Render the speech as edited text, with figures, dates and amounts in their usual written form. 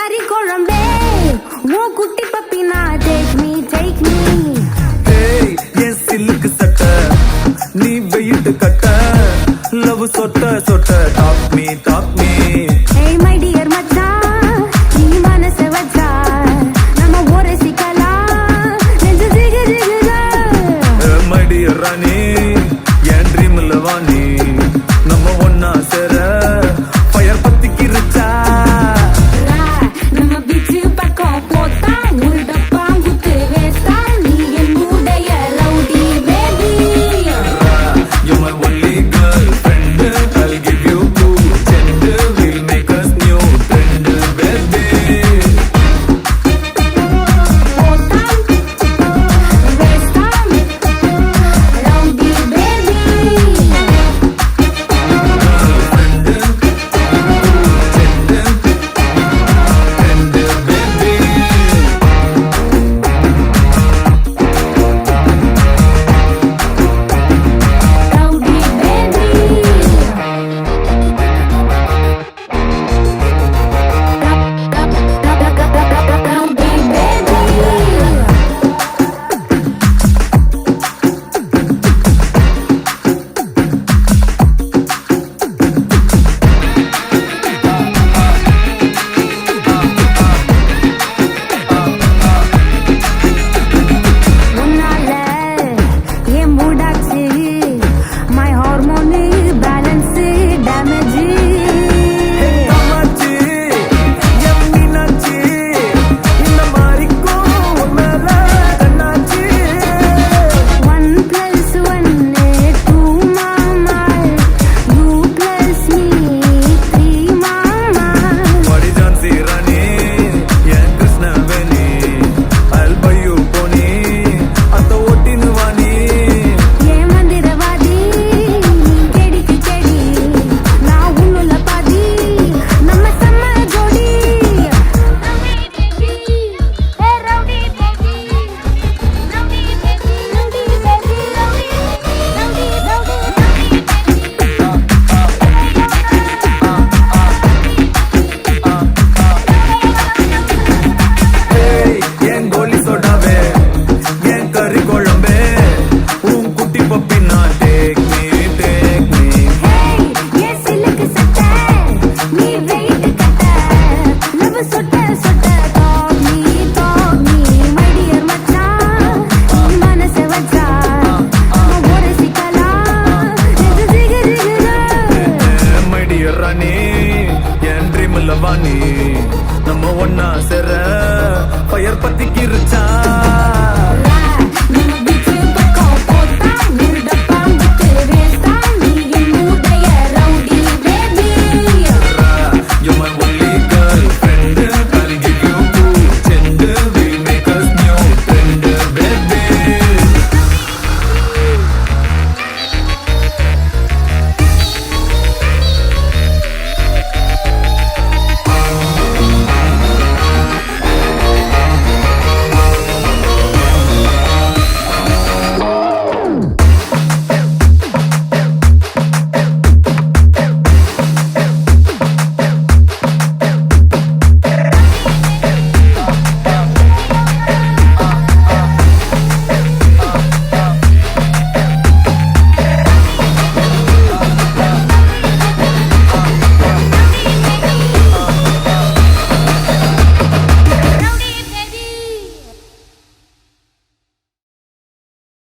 கறி குழம்பே உன் குட்டி பப்பினா take me ஏய் என் சில்லுக்கு சட்டை நீ வெயிட்டு கட்ட லவ் சொட்ட சொட்ட talk me hey my dear மச்சான் நீ மனச வச்சா நம்ம ஒரே சிக்கலாம் நெஞ்சு ஜிகு ஜிகுதா my dear ராணி என் ட்ரீம்ல வாணி நம்ம ஒன்னா சேர ஃபயர் பத்திக்கிருச்சா நம்ம பீச்சு பக்கம் போத்தா ஒரு டப்பா குத்து வேஸ்டா நீ என் மூடைய rowdy baby You're my only girlfriend I'll give you 2 gender We'll make us new trend baby போத்தா வேஸ்டா ரவுடி பேபி rowdy baby உன்னால என் மூடாச்சு my hormone balance damage Kamakshi என் மீனாட்சி இந்த மாறிக்கும் உன் மேல கண்ணாச்சி 1 plus 1 2 mama you plus me 3 mama வாடி ஜான்சி ராணி என் Krishnaveni I'll buy you pony அத்த ஓட்டின்னு வாணி ஏ மந்திரவாதி கேடிக்கு கேடி நான் உன்னுள்ள பாதி நம்ம செம்ம ஜோடி rowdy baby rowdy baby rowdy baby rowdy ஏய் என் கோலி சோடாவே என் கறி குழம்பே உன் குட்டி பப்பி நான் take me Hey, yes, look at that. Me wait kata. Love sotta sotta. Talk me, my dear macha. Nee manase vacha. Amma ore sikala. Nெஞ்சு ஜிகு ஜிகுதா. my dear ராணி என் ட்ரீம்ல வாணி நம்ம ஒன்னா சேர fire பத்திக்கிருச்சா